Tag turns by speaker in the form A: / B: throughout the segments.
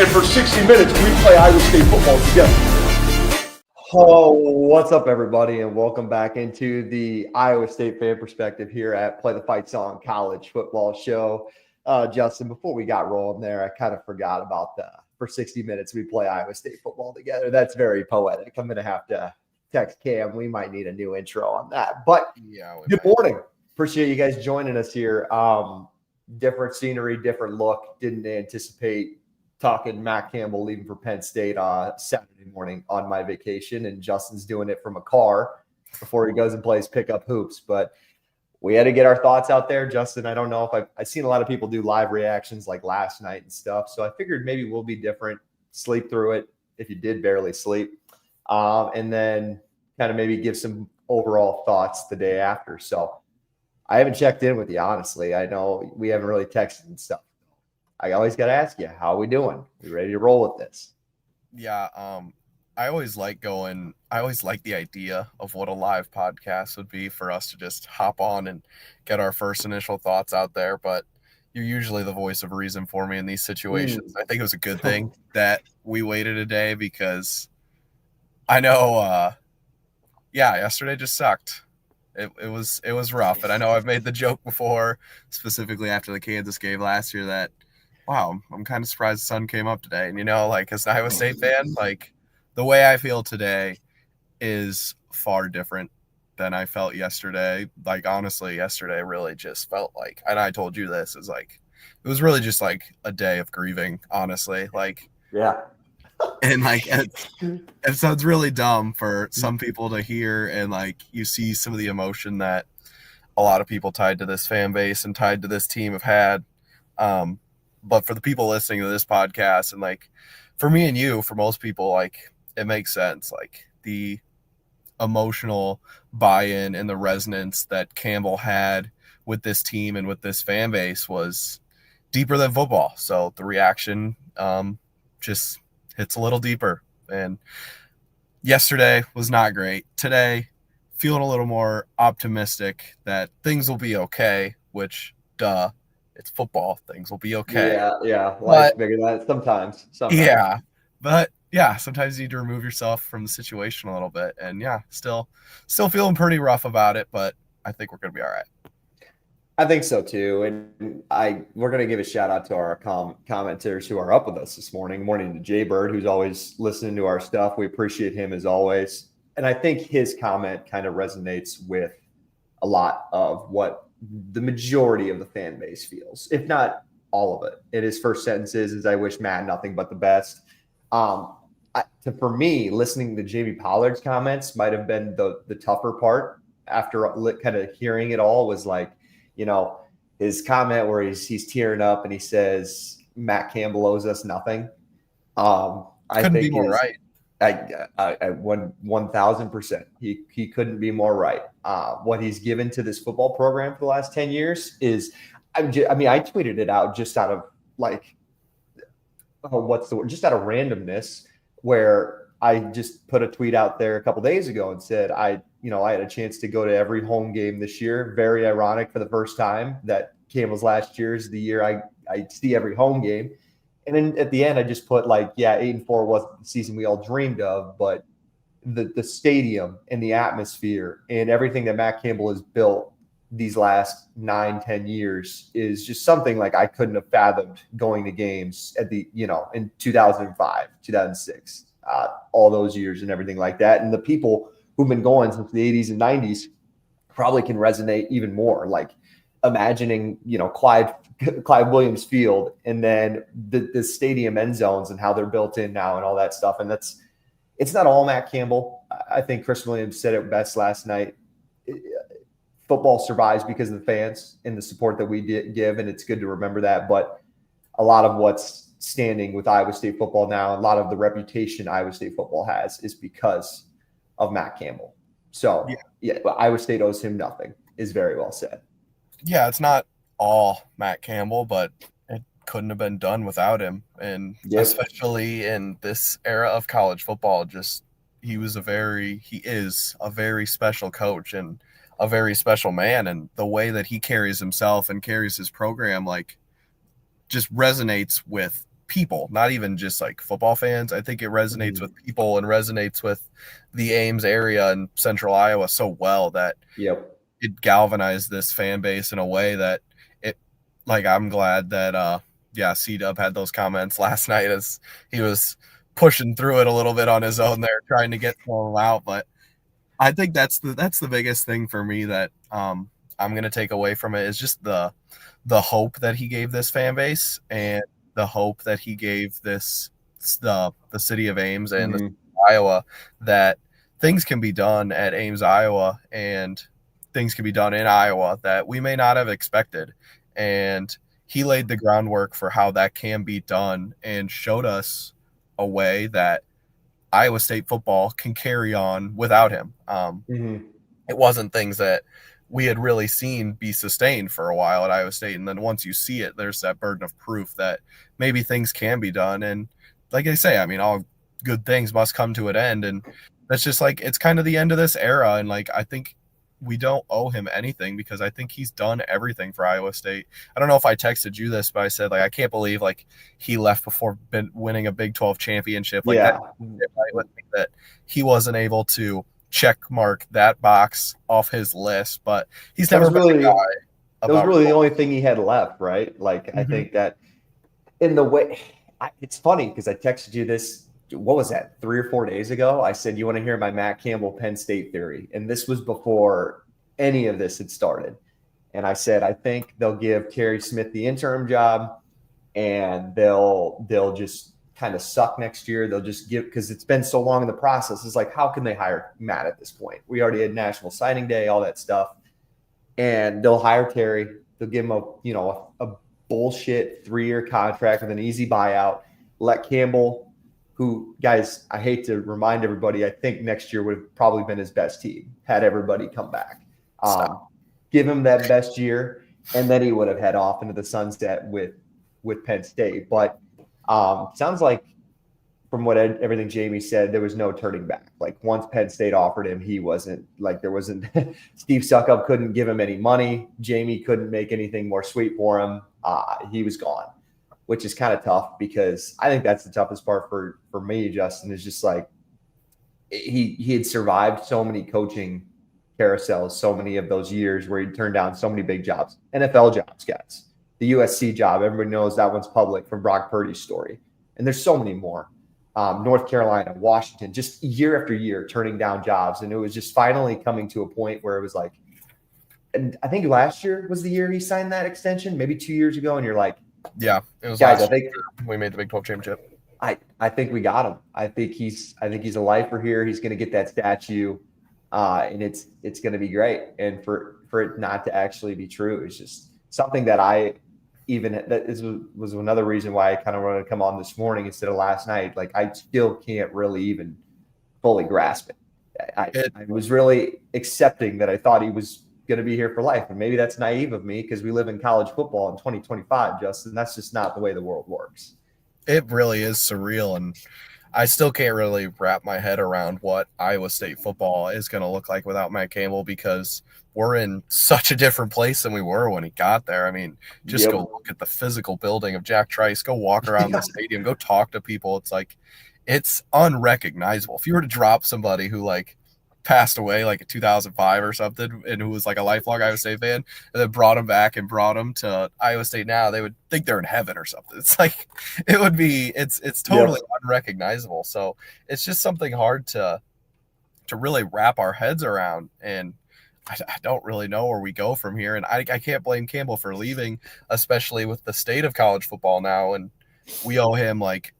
A: and for 60 minutes, we play Iowa State football together. Oh, what's up, everybody, and welcome back into the Iowa State fan perspective here at Play the Fight Song College Football Show. Justin, before we got rolling there, I kind of forgot about for 60 minutes, we play Iowa State football together. That's very poetic. I'm going to have to text Cam. We might need a new intro on that. But good morning. Appreciate you guys joining us here. Different scenery, different look. Didn't anticipate talking Matt Campbell leaving for Penn State Saturday morning on my vacation, and Justin's doing it from a car before he goes and plays pickup hoops. But we had to get our thoughts out there. Justin, I don't know if I've seen a lot of people do live reactions like last night and stuff, so I figured maybe we'll be different, sleep through it if you did barely sleep, and then kind of maybe give some overall thoughts the day after. So I haven't checked in with you, honestly. I know we haven't really texted and stuff. I always got to ask you, how are we doing? We ready to roll with this?
B: Yeah, I always like the idea of what a live podcast would be for us to just hop on and get our first initial thoughts out there. But you're usually the voice of reason for me in these situations. I think it was a good thing that we waited a day, because I know, yesterday just sucked. It was rough. And I know I've made the joke before, specifically after the Kansas game last year, that, wow, I'm kind of surprised the sun came up today. And, as an Iowa State fan, the way I feel today is far different than I felt yesterday. Honestly, yesterday really just felt like, and I told you this, it was really just like a day of grieving, honestly.
A: Yeah.
B: And it sounds really dumb for some people to hear, and you see some of the emotion that a lot of people tied to this fan base and tied to this team have had. But for the people listening to this podcast, and for me and you, for most people, it makes sense. The emotional buy-in and the resonance that Campbell had with this team and with this fan base was deeper than football. So the reaction just hits a little deeper. And yesterday was not great. Today, feeling a little more optimistic that things will be okay, which, it's football. Things will be okay.
A: Yeah. Life's bigger than that sometimes.
B: Yeah. But yeah, sometimes you need to remove yourself from the situation a little bit. And yeah, still feeling pretty rough about it, but I think we're going to be all right.
A: I think so too. And we're going to give a shout out to our commenters who are up with us this morning. Morning to Jay Bird, who's always listening to our stuff. We appreciate him as always. And I think his comment kind of resonates with a lot of what the majority of the fan base feels, if not all of it. And his first sentence is I wish Matt nothing but the best. For me, listening to Jamie Pollard's comments might have been the tougher part after kind of hearing it all. Was his comment where he's tearing up and he says Matt Campbell owes us nothing. I
B: couldn't be more right.
A: I 1,000%. He couldn't be more right. What he's given to this football program for the last 10 years is, I tweeted it out just out of just out of randomness, where I just put a tweet out there a couple days ago and said, I had a chance to go to every home game this year. Very ironic for the first time that Campbell's last year is the year I see every home game. And then at the end, I just put 8-4 wasn't the season we all dreamed of, but the stadium and the atmosphere and everything that Matt Campbell has built these last 9-10 years is just something I couldn't have fathomed going to games at in 2005, 2006, all those years and everything like that. And the people who've been going since the 80s and 90s probably can resonate even more. Imagining, Clyde Williams Field, and then the stadium end zones and how they're built in now and all that stuff. And it's not all Matt Campbell. I think Chris Williams said it best last night. Football survives because of the fans and the support that we give, and it's good to remember that. But a lot of what's standing with Iowa State football now, a lot of the reputation Iowa State football has is because of Matt Campbell. So, Iowa State owes him nothing is very well said.
B: Yeah, it's not all Matt Campbell, but it couldn't have been done without him. And especially in this era of college football, he is a very special coach and a very special man. And the way that he carries himself and carries his program, just resonates with people, not even just like football fans. I think it resonates with people and resonates with the Ames area and central Iowa so well that it galvanized this fan base in a way that I'm glad that C-Dub had those comments last night as he was pushing through it a little bit on his own there, trying to get them out. But I think that's the biggest thing for me that I'm going to take away from it is just the hope that he gave this fan base and the hope that he gave the city of Ames and the Iowa that things can be done at Ames, Iowa, and things can be done in Iowa that we may not have expected. And he laid the groundwork for how that can be done and showed us a way that Iowa State football can carry on without him. It wasn't things that we had really seen be sustained for a while at Iowa State. And then once you see it, there's that burden of proof that maybe things can be done. And like I say, I mean, all good things must come to an end. And that's just like, it's kind of the end of this era. And like, I think we don't owe him anything because I think he's done everything for Iowa State. I don't know if I texted you this, but I said, like, I can't believe like he left before winning a Big 12 championship. Like that he wasn't able to check mark that box off his list, but he's never been a guy.
A: That was really the only thing he had left, right? Like, I think that in the way it's funny because I texted you this, what was that, 3 or 4 days ago? I said, you want to hear my Matt Campbell Penn State theory? And this was before any of this had started. And I said, I think they'll give Terry Smith the interim job and they'll just kind of suck next year. They'll just give, because it's been so long in the process. It's like, how can they hire Matt at this point? We already had National Signing Day, all that stuff. And they'll hire Terry. They'll give him a bullshit 3-year contract with an easy buyout. Let Campbell, who, guys, I hate to remind everybody, I think next year would have probably been his best team had everybody come back. Give him that best year, and then he would have head off into the sunset with Penn State. But sounds like from everything Jamie said, there was no turning back. Like once Penn State offered him, he wasn't like there wasn't Steve Suckup couldn't give him any money. Jamie couldn't make anything more sweet for him. He was gone, which is kind of tough because I think that's the toughest part for me, Justin, is just like he had survived so many coaching carousels, so many of those years where he turned down so many big jobs, NFL jobs, guys. The USC job, everybody knows that one's public from Brock Purdy's story. And there's so many more. North Carolina, Washington, just year after year turning down jobs. And it was just finally coming to a point where it was like, and I think last year was the year he signed that extension, maybe 2 years ago. And you're like,
B: yeah, it was
A: guys,
B: last year we made the Big 12 championship.
A: I think we got him. I think he's a lifer here. He's going to get that statue, and it's going to be great. And for it not to actually be true is just something that was another reason why I kind of wanted to come on this morning instead of last night. Like I still can't really even fully grasp it. I was really accepting that I thought he was going to be here for life. And maybe that's naive of me because we live in college football in 2025, Justin. That's just not the way the world works.
B: It really is surreal. And I still can't really wrap my head around what Iowa State football is going to look like without Matt Campbell because we're in such a different place than we were when he got there. I mean, just go look at the physical building of Jack Trice, go walk around the stadium, go talk to people. It's like, it's unrecognizable. If you were to drop somebody who like passed away like in 2005 or something and who was like a lifelong Iowa State fan and then brought him back and brought him to Iowa State now, they would think they're in heaven or something. It's like, it's totally unrecognizable. So it's just something hard to really wrap our heads around. And I don't really know where we go from here. And I can't blame Campbell for leaving, especially with the state of college football now. And we owe him like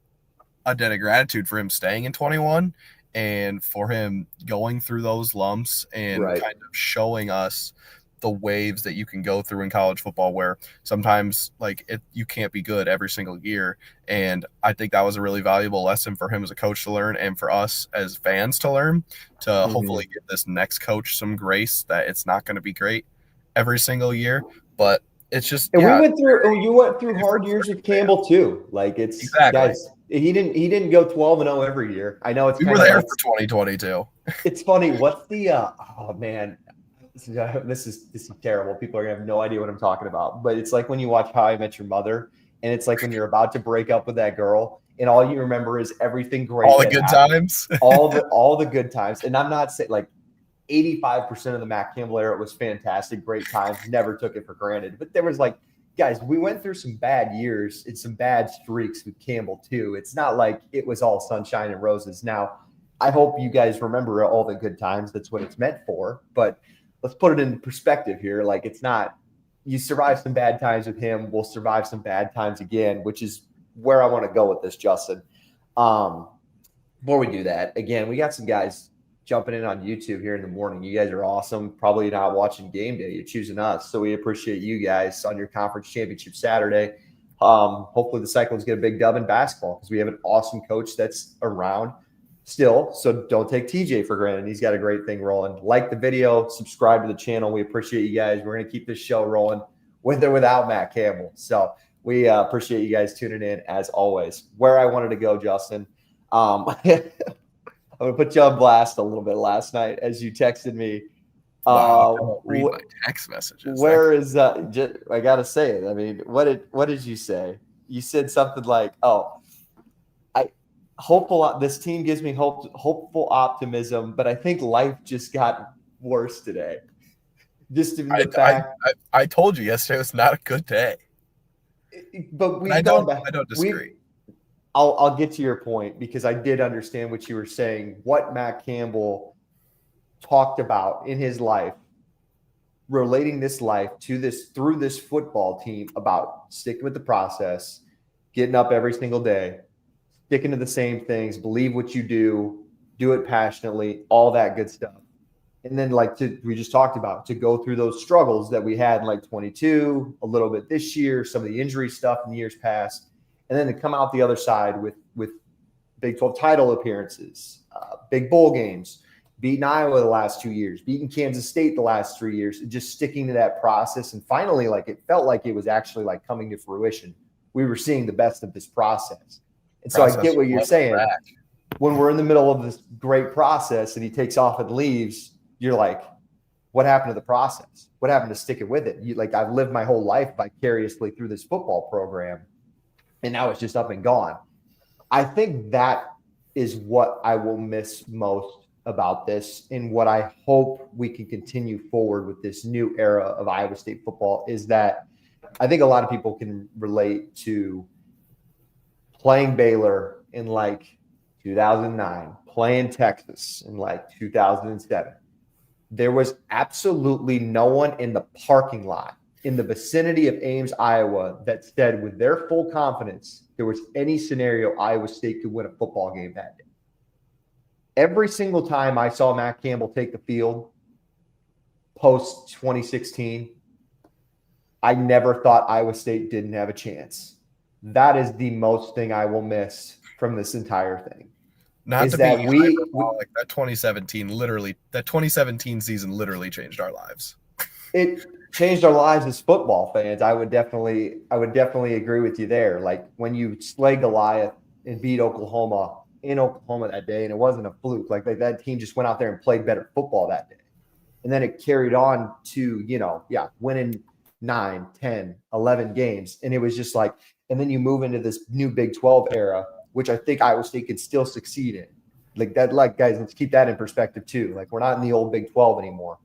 B: a debt of gratitude for him staying in 21 and for him going through those lumps and kind of showing us the waves that you can go through in college football where sometimes like you can't be good every single year. And I think that was a really valuable lesson for him as a coach to learn and for us as fans to learn to hopefully give this next coach some grace that it's not going to be great every single year, but it's just,
A: and you went through hard years with Campbell too. Like it's guys, he didn't go 12-0 every year. I know we
B: were there for 2022.
A: It's funny. What's the, oh man, this is terrible. People are gonna have no idea what I'm talking about. But it's like when you watch How I Met Your Mother, and it's like when you're about to break up with that girl, and all you remember is everything great.
B: All the good times.
A: all the good times. And I'm not saying like 85% of the Matt Campbell era was fantastic, great times, never took it for granted. But there was like, guys, we went through some bad years and some bad streaks with Campbell too. It's not like it was all sunshine and roses. Now, I hope you guys remember all the good times. That's what it's meant for. But let's put it in perspective here. Like, it's not, you survive some bad times with him, we'll survive some bad times again, which is where I want to go with this, Justin. Before we do that, again, we got some guys jumping in on YouTube here in the morning. You guys are awesome. Probably not watching game day. You're choosing us. So we appreciate you guys on your conference championship Saturday. Hopefully the Cyclones get a big dub in basketball because we have an awesome coach that's around still. So don't take TJ for granted. He's got a great thing rolling. Like the video, subscribe to the channel. We appreciate you guys. We're going to keep this show rolling with or without Matt Campbell. So we appreciate you guys tuning in as always. Where I wanted to go, Justin, I'm going to put you on blast a little bit last night as you texted me.
B: Wow, don't read my text messages.
A: Where is I got to say it. I mean, what did you say? You said something like, this team gives me hopeful optimism, but I think life just got worse today. Just to the fact.
B: I told you yesterday was not a good day.
A: But
B: I don't disagree.
A: I'll get to your point because I did understand what you were saying. What Matt Campbell talked about in his life, relating this life to this through this football team about sticking with the process, getting up every single day, sticking to the same things, believe what you do it passionately, all that good stuff. And then we just talked about to go through those struggles that we had in like 22, a little bit this year, some of the injury stuff in the years past. And then to come out the other side with Big 12 title appearances, big bowl games, beating Iowa the last 2 years, beating Kansas State the last 3 years, just sticking to that process. And finally, it felt like it was actually coming to fruition. We were seeing the best of this process. And so I get what you're saying. When we're in the middle of this great process and he takes off and leaves, you're like, what happened to the process? What happened to sticking with it? I've lived my whole life vicariously through this football program. And now it's just up and gone. I think that is what I will miss most about this, and what I hope we can continue forward with this new era of Iowa State football is that I think a lot of people can relate to playing Baylor in 2009, playing Texas in 2007. There was absolutely no one in the parking lot in the vicinity of Ames, Iowa, that said with their full confidence there was any scenario Iowa State could win a football game that day. Every single time I saw Matt Campbell take the field post 2016, I never thought Iowa State didn't have a chance. That is the most thing I will miss from this entire thing.
B: Not to be hyperbolic, that 2017 season literally changed our lives.
A: It changed our lives as football fans. I would definitely agree with you there. When you slay Goliath and beat Oklahoma in Oklahoma that day, and it wasn't a fluke. That team just went out there and played better football that day. And then it carried on to, winning 9, 10, 11 games. And it was just and then you move into this new Big 12 era, which I think Iowa State could still succeed in. Guys, let's keep that in perspective too. We're not in the old Big 12 anymore.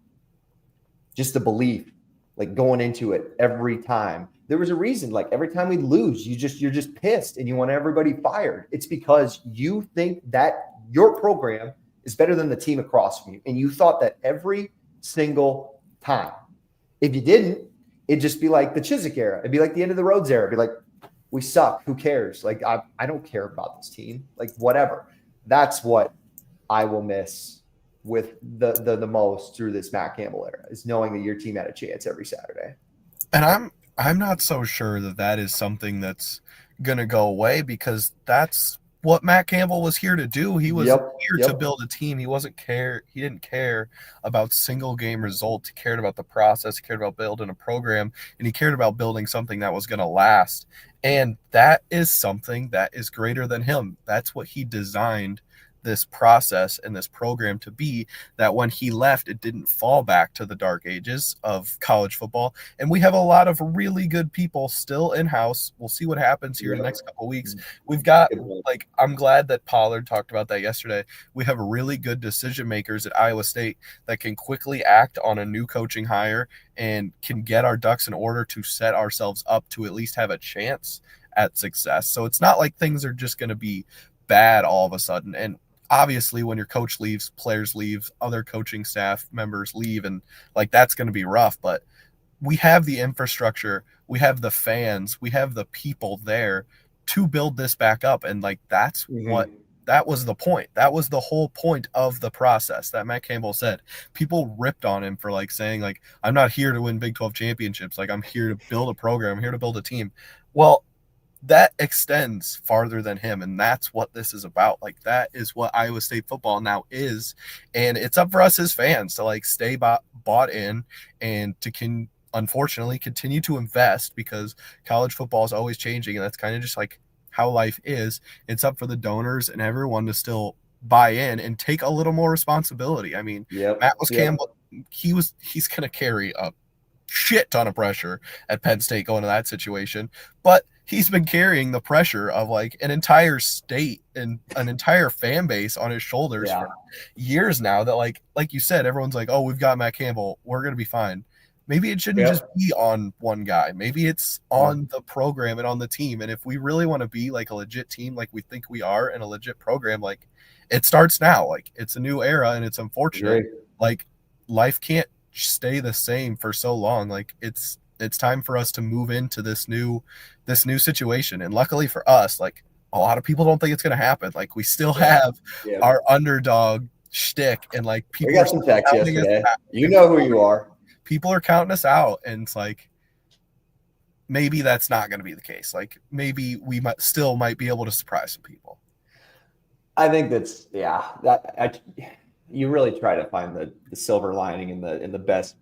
A: Just the belief, going into it every time. There was a reason, every time we lose, you're just pissed and you want everybody fired. It's because you think that your program is better than the team across from you. And you thought that every single time. If you didn't, it'd just be like the Chiswick era. It'd be like the end of the Rhodes era. It'd be like, we suck. Who cares? I don't care about this team. Whatever. That's what I will miss with the most through this Matt Campbell era, is knowing that your team had a chance every Saturday.
B: And I'm not so sure that is something that's going to go away, because that's what Matt Campbell was here to do. He was here to build a team. He didn't care about single game results. He cared about the process. He cared about building a program, and he cared about building something that was going to last. And that is something that is greater than him. That's what he designed this process and this program to be that when he left, it didn't fall back to the dark ages of college football. And we have a lot of really good people still in-house. We'll see what happens here in the next couple of weeks. We've got, like, I'm glad that Pollard talked about that yesterday. We have really good decision makers at Iowa State that can quickly act on a new coaching hire and can get our ducks in order to set ourselves up to at least have a chance at success. So it's not like things are just going to be bad all of a sudden. And obviously when your coach leaves, players leave, other coaching staff members leave, and like that's going to be rough. But we have the infrastructure, we have the fans, we have the people there to build this back up. And like that's what that was the point. That was the whole point of the process that Matt Campbell said. People ripped on him for like saying like, I'm not here to win Big 12 championships. Like I'm here to build a program. I'm here to build a team. Well, that extends farther than him, and that's what this is about. Like that is what Iowa State football now is, and it's up for us as fans to like stay bought in and to unfortunately continue to invest, because college football is always changing, and that's kind of just like how life is. It's up for the donors and everyone to still buy in and take a little more responsibility. I mean, Matt Campbell, he's going to carry a shit ton of pressure at Penn State going to that situation, but he's been carrying the pressure of like an entire state and an entire fan base on his shoulders for years now, that like you said, everyone's like, oh, we've got Matt Campbell, we're going to be fine. Maybe it shouldn't just be on one guy. Maybe it's on the program and on the team. And if we really want to be like a legit team, like we think we are, and a legit program, like it starts now. Like it's a new era, and it's unfortunate. Like life can't stay the same for so long. Like it's time for us to move into this new situation. And luckily for us, like a lot of people don't think it's going to happen. Like we still have our underdog shtick, and like people
A: got some texts yesterday. You know who you are.
B: People are counting us out, and it's like maybe that's not going to be the case. Like maybe we might be able to surprise some people.
A: I think that's you really try to find the silver lining in the best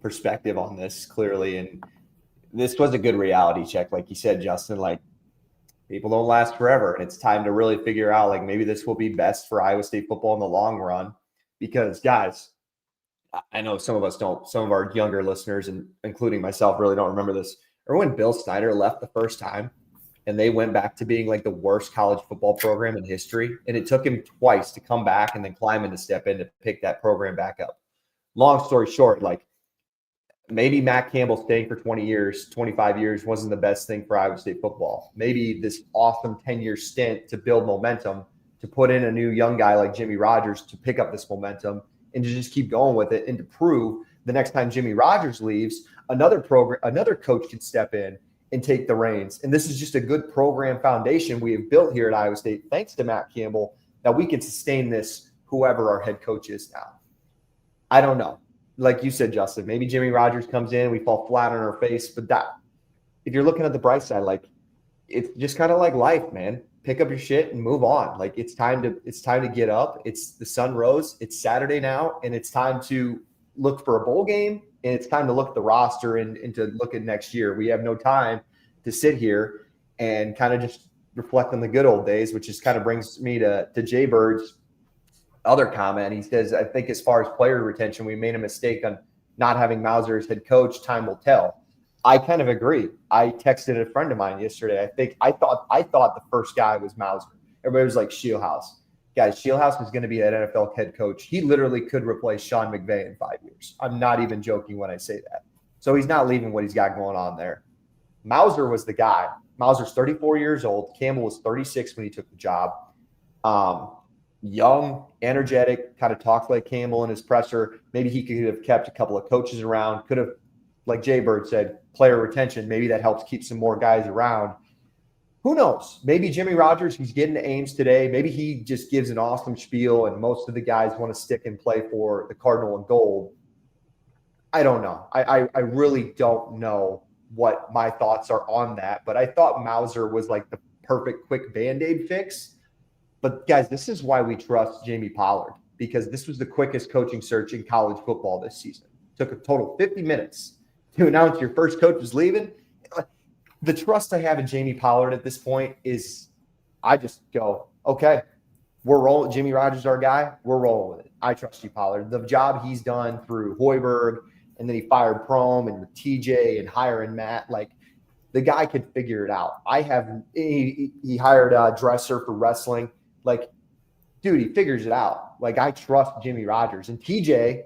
A: perspective on this, clearly. And this was a good reality check, like you said, Justin. Like people don't last forever, and it's time to really figure out like maybe this will be best for Iowa State football in the long run. Because guys, I know some of our younger listeners, and including myself, really don't remember this. Or when Bill Snyder left the first time and they went back to being like the worst college football program in history, and it took him twice to come back and then climb in to step in to pick that program back up. Long story short, like maybe Matt Campbell staying for 20 years, 25 years wasn't the best thing for Iowa State football. Maybe this awesome 10-year stint to build momentum, to put in a new young guy like Jimmy Rogers to pick up this momentum and to just keep going with it, and to prove the next time Jimmy Rogers leaves, another coach can step in and take the reins. And this is just a good program foundation we have built here at Iowa State, thanks to Matt Campbell, that we can sustain this, whoever our head coach is now. I don't know. Like you said, Justin, maybe Jimmy Rogers comes in, we fall flat on our face. But if you're looking at the bright side, like it's just kind of like life, man. Pick up your shit and move on. Like it's time to get up. It's the sun rose. It's Saturday now, and it's time to look for a bowl game, and it's time to look at the roster and to look at next year. We have no time to sit here and kind of just reflect on the good old days, which just kind of brings me to Jay Bird's other comment. He says, I think as far as player retention, we made a mistake on not having Mauser as head coach. Time will tell. I kind of agree. I texted a friend of mine yesterday. I thought the first guy was Mauser. Everybody was like Shieldhouse. Guys, Shieldhouse is going to be an NFL head coach. He literally could replace Sean McVay in 5 years. I'm not even joking when I say that. So he's not leaving what he's got going on there. Mauser was the guy. Mauser's 34 years old. Campbell was 36 when he took the job. Young, energetic, kind of talked like Campbell in his presser. Maybe he could have kept a couple of coaches around, could have, like Jay Bird said, player retention. Maybe that helps keep some more guys around. Who knows? Maybe Jimmy Rogers, he's getting to Ames today. Maybe he just gives an awesome spiel and most of the guys want to stick and play for the Cardinal and Gold. I don't know. I really don't know what my thoughts are on that. But I thought Mauser was like the perfect quick Band-Aid fix. But guys, this is why we trust Jamie Pollard, because this was the quickest coaching search in college football this season. It took a total 50 minutes to announce your first coach was leaving. The trust I have in Jamie Pollard at this point is I just go, okay, we're rolling. Jimmy Rogers, our guy. We're rolling with it. I trust you, Pollard. The job he's done through Hoiberg, and then he fired Prom and with TJ and hiring Matt. Like, the guy could figure it out. He hired a Dresser for wrestling. Like, dude, he figures it out. Like, I trust Jimmy Rogers. And TJ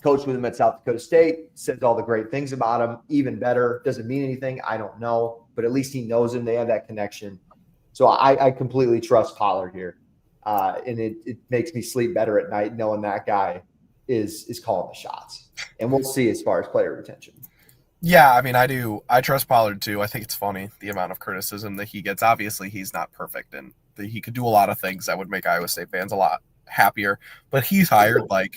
A: coached with him at South Dakota State, says all the great things about him. Even better. Doesn't mean anything. I don't know. But at least he knows him. They have that connection. So I completely trust Pollard here. And it makes me sleep better at night knowing that guy is calling the shots. And we'll see as far as player retention.
B: Yeah, I mean, I do. I trust Pollard too. I think it's funny the amount of criticism that he gets. Obviously, he's not perfect, and he could do a lot of things that would make Iowa State fans a lot happier. But he's hired like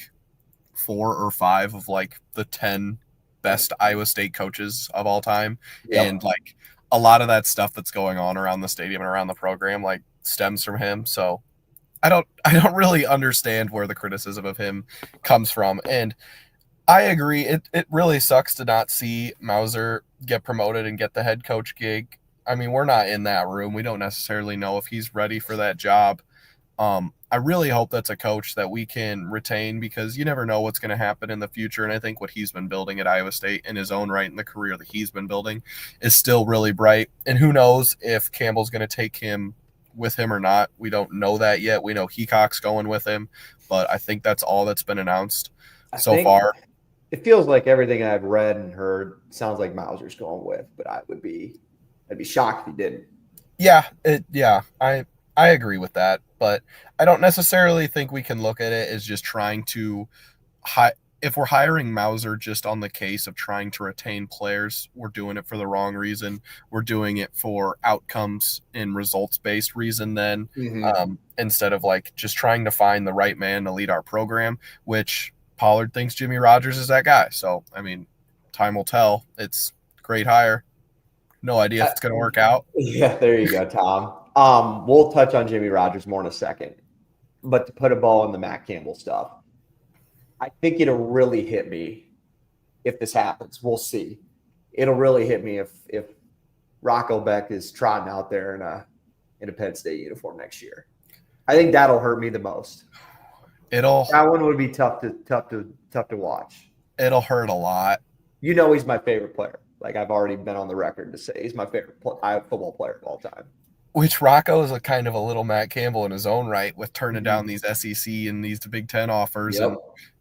B: 4 or 5 of like the 10 best Iowa State coaches of all time, and like a lot of that stuff that's going on around the stadium and around the program like stems from him. So I don't really understand where the criticism of him comes from. And I agree. It really sucks to not see Mauser get promoted and get the head coach gig. I mean, we're not in that room. We don't necessarily know if he's ready for that job. I really hope that's a coach that we can retain, because you never know what's going to happen in the future. And I think what he's been building at Iowa State in his own right, in the career that he's been building, is still really bright. And who knows if Campbell's going to take him with him or not. We don't know that yet. We know Heacock's going with him, but I think that's all that's been announced so far.
A: It feels like everything I've read and heard sounds like Mauser's going with, but I'd be shocked if he didn't.
B: Yeah, I agree with that, but I don't necessarily think we can look at it as just trying to if we're hiring Mauser just on the case of trying to retain players, we're doing it for the wrong reason. We're doing it for outcomes and results-based reason then, instead of like just trying to find the right man to lead our program, which Pollard thinks Jimmy Rogers is that guy. So, I mean, time will tell. It's a great hire. No idea if it's going to work out.
A: Yeah, there you go, Tom. We'll touch on Jimmy Rogers more in a second. But to put a ball in the Matt Campbell stuff, I think it'll really hit me if this happens. We'll see. It'll really hit me if Rocco Beck is trotting out there in a Penn State uniform next year. I think that'll hurt me the most. That one would be tough to watch.
B: It'll hurt a lot.
A: You know, he's my favorite player. Like, I've already been on the record to say he's my favorite football player of all time.
B: Which Rocco is a kind of a little Matt Campbell in his own right, with turning down these SEC and these Big Ten offers, and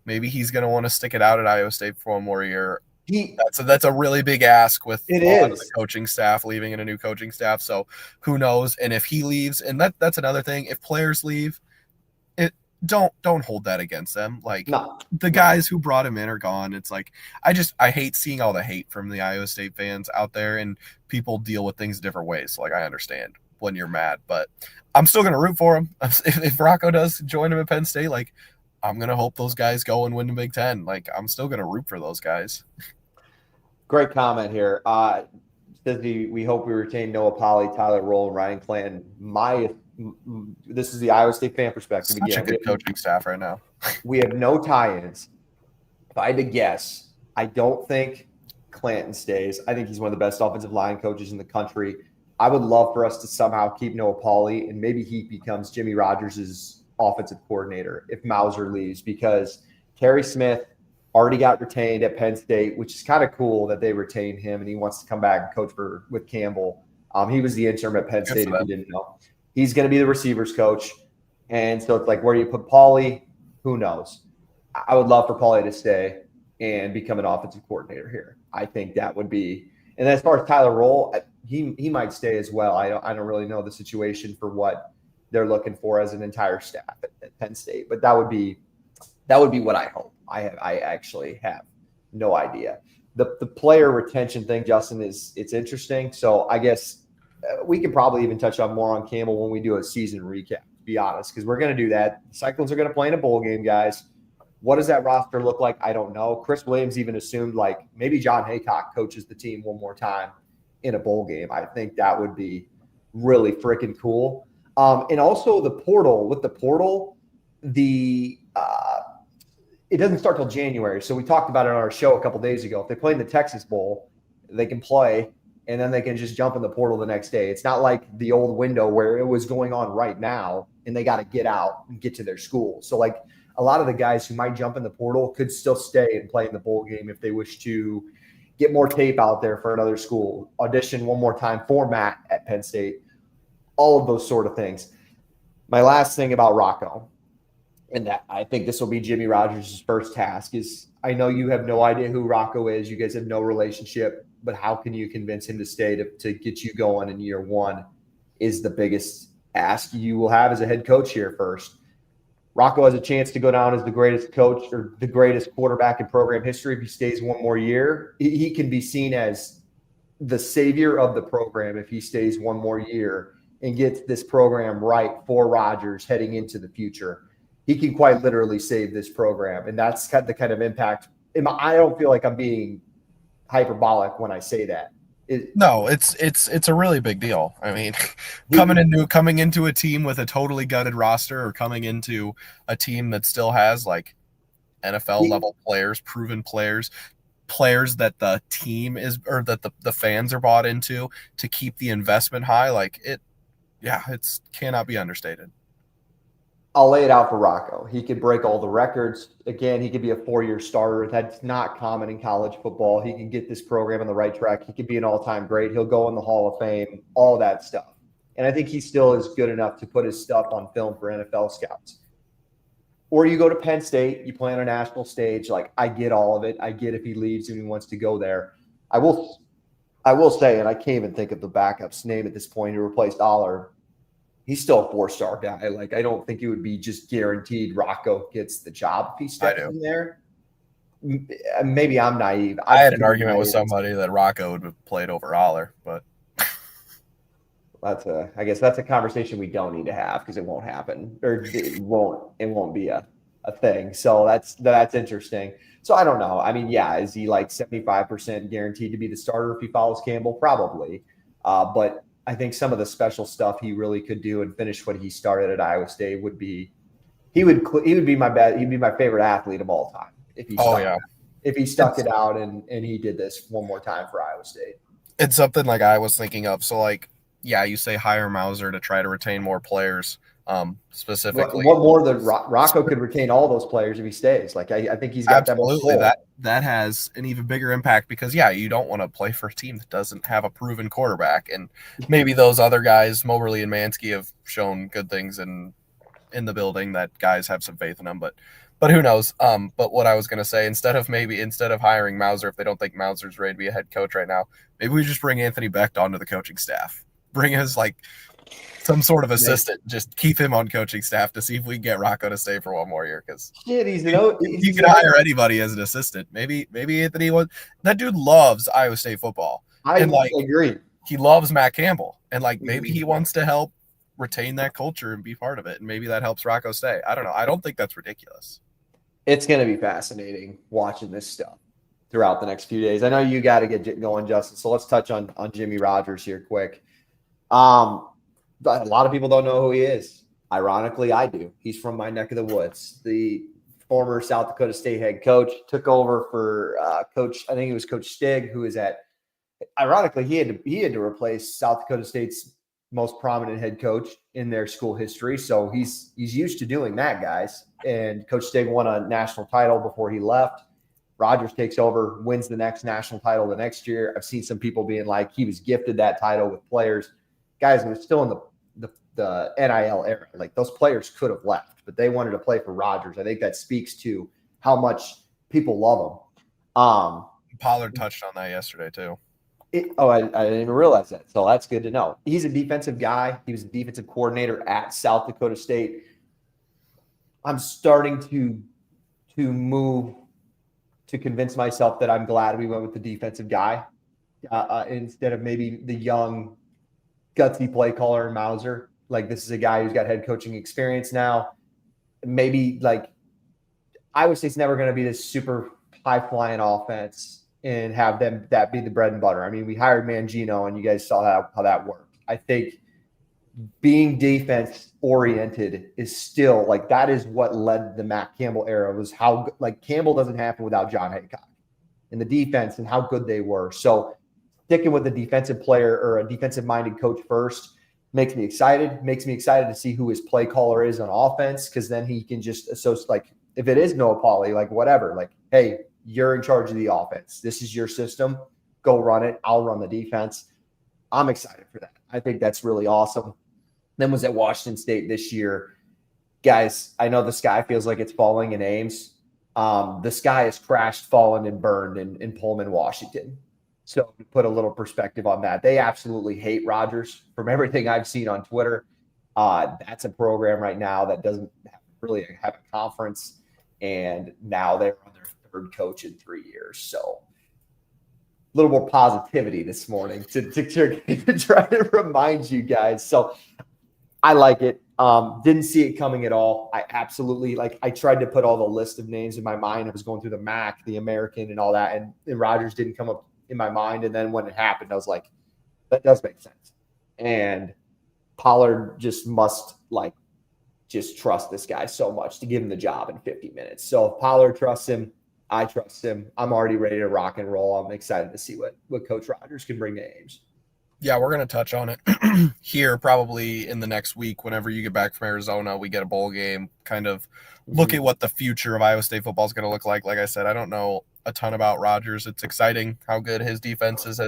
B: maybe he's going to want to stick it out at Iowa State for one more year. That's a really big ask with a lot of the coaching staff leaving and a new coaching staff. So who knows? And if he leaves, and that's another thing. If players leave, don't hold that against them. Like, the guys who brought him in are gone. It's like, I hate seeing all the hate from the Iowa State fans out there, and people deal with things different ways. So, like, I understand when you're mad, but I'm still going to root for him. If Rocco does join him at Penn State, like, I'm going to hope those guys go and win the Big Ten. Like, I'm still going to root for those guys.
A: Great comment here. Says we hope we retain Noah Poly, Tyler Roll, and Ryan Clanton. This is the Iowa State fan perspective.
B: Such a good coaching staff right now.
A: We have no tie-ins. If I had to guess, I don't think Clanton stays. I think he's one of the best offensive line coaches in the country. I would love for us to somehow keep Noah Poly, and maybe he becomes Jimmy Rogers' offensive coordinator if Mauser leaves, because Terry Smith already got retained at Penn State, which is kind of cool that they retained him, and he wants to come back and coach with Campbell. He was the interim at Penn State, if you didn't know. He's going to be the receivers coach. And so it's like, where do you put Pauly? Who knows? I would love for Pauly to stay and become an offensive coordinator here. I think that would be – and as far as Tyler Roll, he might stay as well. I don't really know the situation for what they're looking for as an entire staff at Penn State. But that would be what I hope. I actually have no idea. The player retention thing, Justin, it's interesting. So I guess – we can probably even touch on more on Campbell when we do a season recap, to be honest, because we're going to do that. The Cyclones are going to play in a bowl game, guys. What does that roster look like? I don't know. Chris Williams even assumed, like, maybe John Haycock coaches the team one more time in a bowl game. I think that would be really freaking cool. And also the portal. With the portal, it doesn't start till January. So we talked about it on our show a couple days ago. If they play in the Texas Bowl, they can play and then they can just jump in the portal the next day. It's not like the old window where it was going on right now and they got to get out and get to their school. So like a lot of the guys who might jump in the portal could still stay and play in the bowl game if they wish to get more tape out there for another school, audition one more time for Matt at Penn State, all of those sort of things. My last thing about Rocco, and that I think this will be Jimmy Rogers' first task, is I know you have no idea who Rocco is. You guys have no relationship, but how can you convince him to stay to get you going in year one is the biggest ask you will have as a head coach here first. Rocco has a chance to go down as the greatest coach or the greatest quarterback in program history if he stays one more year. He can be seen as the savior of the program if he stays one more year and gets this program right for Rodgers heading into the future. He can quite literally save this program, and that's the kind of impact. I don't feel like I'm being hyperbolic when I say that.
B: No, it's a really big deal. I mean, coming into a team with a totally gutted roster, or coming into a team that still has like NFL level players, proven players that the team is, or that the fans are bought into to keep the investment high. Like it's cannot be understated.
A: I'll lay it out for Rocco. He could break all the records. Again, he could be a 4-year starter. That's not common in college football. He can get this program on the right track. He could be an all-time great. He'll go in the Hall of Fame, all that stuff. And I think he still is good enough to put his stuff on film for NFL scouts. Or you go to Penn State, you play on a national stage. Like, I get all of it. I get if he leaves and he wants to go there. I will say, and I can't even think of the backup's name at this point, who replaced Aller. He's still a 4-star guy. Like, I don't think it would be just guaranteed Rocco gets the job if he steps in there. Maybe I'm naive.
B: I had an argument with somebody that Rocco would have played over Aller, but
A: I guess that's a conversation we don't need to have because it won't happen, or it won't be a thing. So that's interesting. So I don't know. I mean, yeah, is he like 75% guaranteed to be the starter if he follows Campbell? Probably. But I think some of the special stuff he really could do and finish what he started at Iowa State would be, he would be my best. He'd be my favorite athlete of all time if he stuck it out and he did this one more time for Iowa State.
B: It's something like I was thinking of. So like, yeah, you say hire Mauser to try to retain more players. Specifically,
A: what more than Rocco could retain all those players if he stays. Like I think he's got
B: absolutely that has an even bigger impact because you don't want to play for a team that doesn't have a proven quarterback, and maybe those other guys, Moberly and Mansky, have shown good things in the building that guys have some faith in them, but who knows? But what I was going to say, instead of hiring Mauser, if they don't think Mauser's ready to be a head coach right now, maybe we just bring Anthony Becht onto the coaching staff, bring his like some sort of assistant, just keep him on coaching staff to see if we can get Rocco to stay for one more year. Because you can hire anybody as an assistant. Maybe Anthony that dude loves Iowa State football.
A: I agree.
B: He loves Matt Campbell, and like maybe he wants to help retain that culture and be part of it, and maybe that helps Rocco stay. I don't know. I don't think that's ridiculous.
A: It's going to be fascinating watching this stuff throughout the next few days. I know you got to get going, Justin. So let's touch on Jimmy Rogers here quick. A lot of people don't know who he is. Ironically, I do. He's from my neck of the woods. The former South Dakota State head coach took over for Coach. I think it was Coach Stig, who is at. Ironically, he had to replace South Dakota State's most prominent head coach in their school history. So he's used to doing that, guys. And Coach Stig won a national title before he left. Rogers takes over, wins the next national title the next year. I've seen some people being like, he was gifted that title with players. Guys, it was still in the NIL era. Like, those players could have left, but they wanted to play for Rodgers. I think that speaks to how much people love him.
B: Pollard touched on that yesterday too.
A: I didn't even realize that. So that's good to know. He's a defensive guy. He was a defensive coordinator at South Dakota State. I'm starting to move to convince myself that I'm glad we went with the defensive guy instead of maybe the young, gutsy play caller Mauser. Like, this is a guy who's got head coaching experience now. Maybe like Iowa State's never going to be this super high flying offense and have that be the bread and butter. I mean, we hired Mangino and you guys saw how that worked. I think being defense oriented is still like, that is what led the Matt Campbell era, was how like Campbell doesn't happen without John Haycock and the defense and how good they were. So sticking with a defensive player or a defensive-minded coach first makes me excited. Makes me excited to see who his play caller is on offense, because then he can just associate, like, if it is Noah Pauly, like, whatever, like, hey, you're in charge of the offense. This is your system. Go run it. I'll run the defense. I'm excited for that. I think that's really awesome. Then was at Washington State this year. Guys, I know the sky feels like it's falling in Ames. The sky has crashed, fallen, and burned in Pullman, Washington. So to put a little perspective on that, they absolutely hate Rogers from everything I've seen on Twitter. That's a program right now that doesn't really have a conference, and now they're on their third coach in 3 years. So a little more positivity this morning to try to remind you guys. So I like it. Didn't see it coming at all. I absolutely, like, I tried to put all the list of names in my mind. I was going through the MAC, the American, and all that, and Rogers didn't come up in my mind. And then when it happened, I was like, that does make sense. And Pollard just must, like, just trust this guy so much to give him the job in 50 minutes. So if Pollard trusts him, I trust him. I'm already ready to rock and roll. I'm excited to see what Coach Rogers can bring to Ames.
B: Yeah, we're going to touch on it here probably in the next week. Whenever you get back from Arizona, we get a bowl game, kind of look at what the future of Iowa State football is going to look like. Like I said, I don't know a ton about Rogers. It's exciting how good his defenses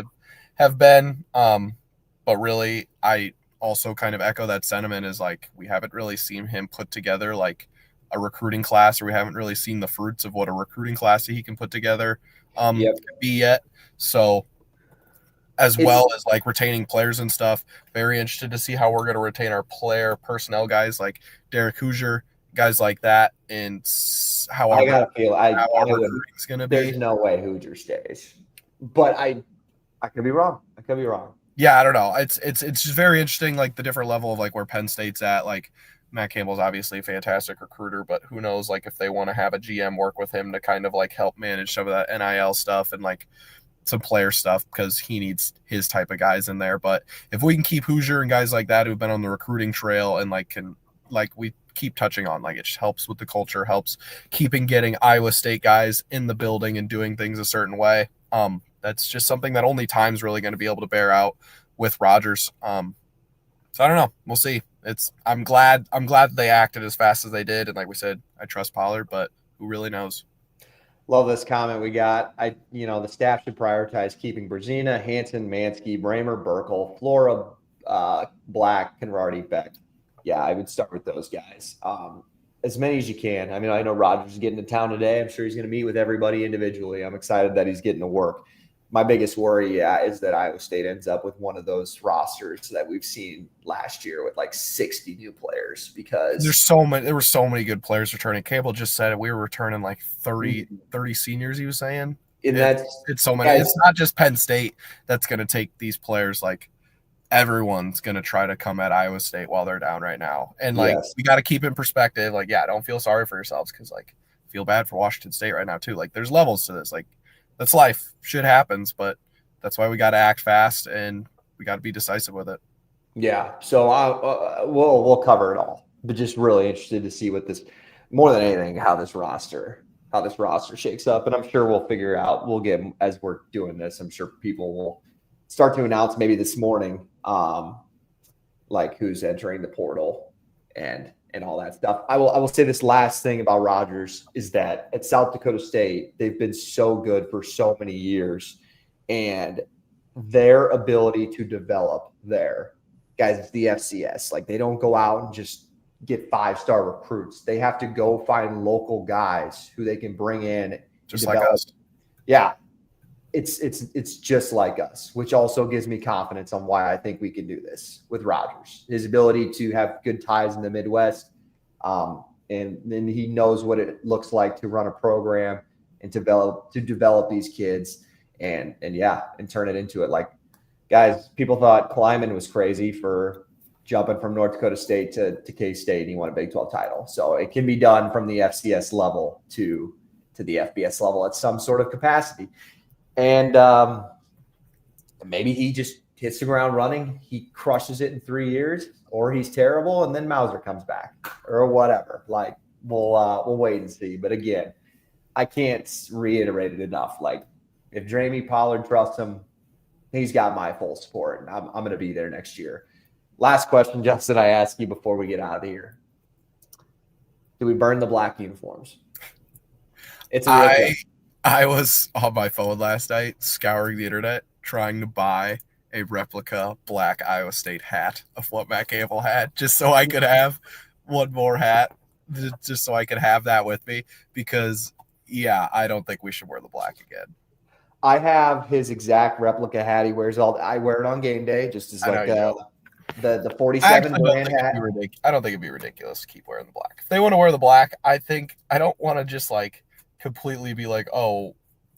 B: have been. But really, I also kind of echo that sentiment, is like, we haven't really seen him put together like a recruiting class, or we haven't really seen the fruits of what a recruiting class he can put together be yet. So as well as like retaining players and stuff, very interested to see how we're going to retain our player personnel guys like Derek Hoosier, guys like that, and how
A: I gotta feel
B: our recruiting is going to be.
A: There's no way Hoosier stays, but I could be wrong.
B: Yeah, I don't know. It's just very interesting, like the different level of like where Penn State's at. Like Matt Campbell's obviously a fantastic recruiter, but who knows, like if they want to have a GM work with him to kind of like help manage some of that NIL stuff and like some player stuff, because he needs his type of guys in there. But if we can keep Hoosier and guys like that who've been on the recruiting trail and like can, like we keep touching on, like it just helps with the culture, helps getting Iowa State guys in the building and doing things a certain way. That's just something that only time's really going to be able to bear out with Rogers. So I don't know. We'll see. I'm glad they acted as fast as they did. And like we said, I trust Pollard, but who really knows?
A: Love this comment we got. The staff should prioritize keeping Brzezina, Hansen, Mansky, Bramer, Burkle, Flora, Black, Conradi, Beck. Yeah, I would start with those guys. As many as you can. I mean, I know Rogers is getting to town today. I'm sure he's going to meet with everybody individually. I'm excited that he's getting to work. My biggest worry, is that Iowa State ends up with one of those rosters that we've seen last year with like 60 new players, because
B: there were so many good players returning. Campbell just said it. We were returning like 30 seniors, he was saying.
A: And
B: it's so many. It's not just Penn State that's going to take these players. Like everyone's going to try to come at Iowa State while they're down right now. And like, we got to keep in perspective. Like, yeah, don't feel sorry for yourselves, because like feel bad for Washington State right now too. Like there's levels to this. Like, that's life. Shit happens, but that's why we got to act fast and we got to be decisive with it.
A: Yeah. So we'll cover it all, but just really interested to see what this, more than anything, how this roster shakes up. And I'm sure we'll figure out, as we're doing this, I'm sure people will start to announce maybe this morning, like who's entering the portal and all that stuff. I will say this last thing about Rogers is that at South Dakota State, they've been so good for so many years, and their ability to develop there, guys, it's the FCS. Like, they don't go out and just get 5-star recruits. They have to go find local guys who they can bring in.
B: Just like us.
A: Yeah. It's just like us, which also gives me confidence on why I think we can do this with Rogers. His ability to have good ties in the Midwest, and then he knows what it looks like to run a program and to develop these kids and turn it into it. Like, guys, people thought Kleiman was crazy for jumping from North Dakota State to K-State, and he won a Big 12 title. So it can be done from the FCS level to the FBS level at some sort of capacity. And maybe he just hits the ground running. He crushes it in 3 years, or he's terrible, and then Mauser comes back, or whatever. Like, we'll wait and see. But again, I can't reiterate it enough. Like, if Jamie Pollard trusts him, he's got my full support, and I'm going to be there next year. Last question, Justin, I ask you before we get out of here. Do we burn the black uniforms? It's a real question.
B: I was on my phone last night scouring the internet trying to buy a replica black Iowa State hat of what Matt Campbell had, just so I could have one more hat, just so I could have that with me. Because, yeah, I don't think we should wear the black again.
A: I have his exact replica hat. He wears I wear it on game day, just as like the 47 brand hat.
B: I don't think it'd be ridiculous to keep wearing the black. If they want to wear the black, I don't want to just like completely be like, oh,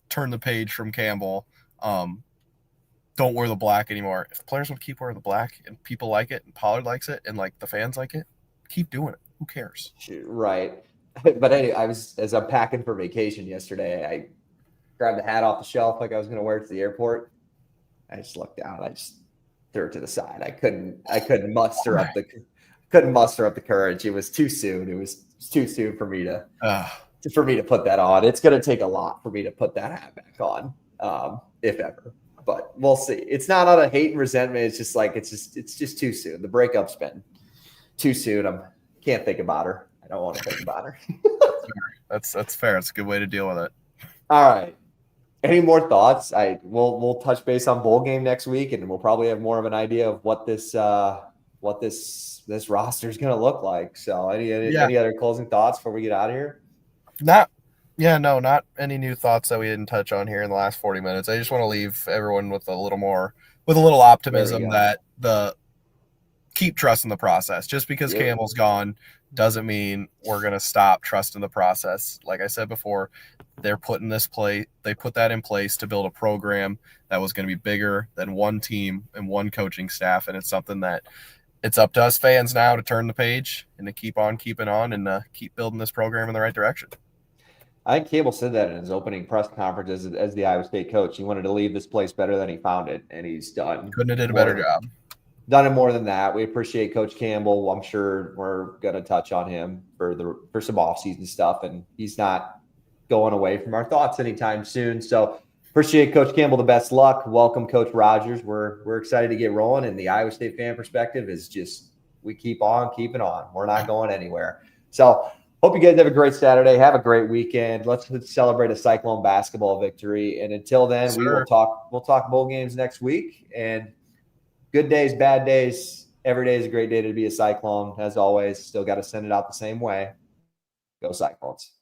B: turn the page from Campbell. Don't wear the black anymore. If the players want to keep wearing the black and people like it and Pollard likes it and like the fans like it, keep doing it. Who cares?
A: Right. But anyway, as I'm packing for vacation yesterday, I grabbed the hat off the shelf like I was going to wear it to the airport. I just looked down. I just threw it to the side. I couldn't muster up the courage. It was too soon. It was too soon for me to put that on. It's going to take a lot for me to put that hat back on, if ever. But we'll see. It's not out of hate and resentment. It's just like it's just too soon. The breakup's been too soon. I can't think about her. I don't want to think about her.
B: That's fair. It's a good way to deal with it.
A: All right. Any more thoughts? We'll touch base on bowl game next week, and we'll probably have more of an idea of what this roster is going to look like. So, any other closing thoughts before we get out of here?
B: Not any new thoughts that we didn't touch on here in the last 40 minutes. I just want to leave everyone with a little optimism that keep trusting the process. Just because Campbell's gone doesn't mean we're going to stop trusting the process. Like I said before, they put that in place to build a program that was going to be bigger than one team and one coaching staff. And it's something that it's up to us fans now to turn the page and to keep on keeping on and keep building this program in the right direction.
A: I think Campbell said that in his opening press conference as the Iowa State coach. He wanted to leave this place better than he found it, and he's done.
B: Couldn't have did a better job.
A: Done it more than that. We appreciate Coach Campbell. I'm sure we're going to touch on him for some offseason stuff, and he's not going away from our thoughts anytime soon. So appreciate Coach Campbell. The best luck. Welcome, Coach Rogers. We're excited to get rolling, and the Iowa State fan perspective is just we keep on keeping on. We're not going anywhere. So hope you guys have a great Saturday. Have a great weekend. Let's celebrate a Cyclone basketball victory. And until then, we'll talk bowl games next week. And good days, bad days. Every day is a great day to be a Cyclone. As always, still got to send it out the same way. Go Cyclones.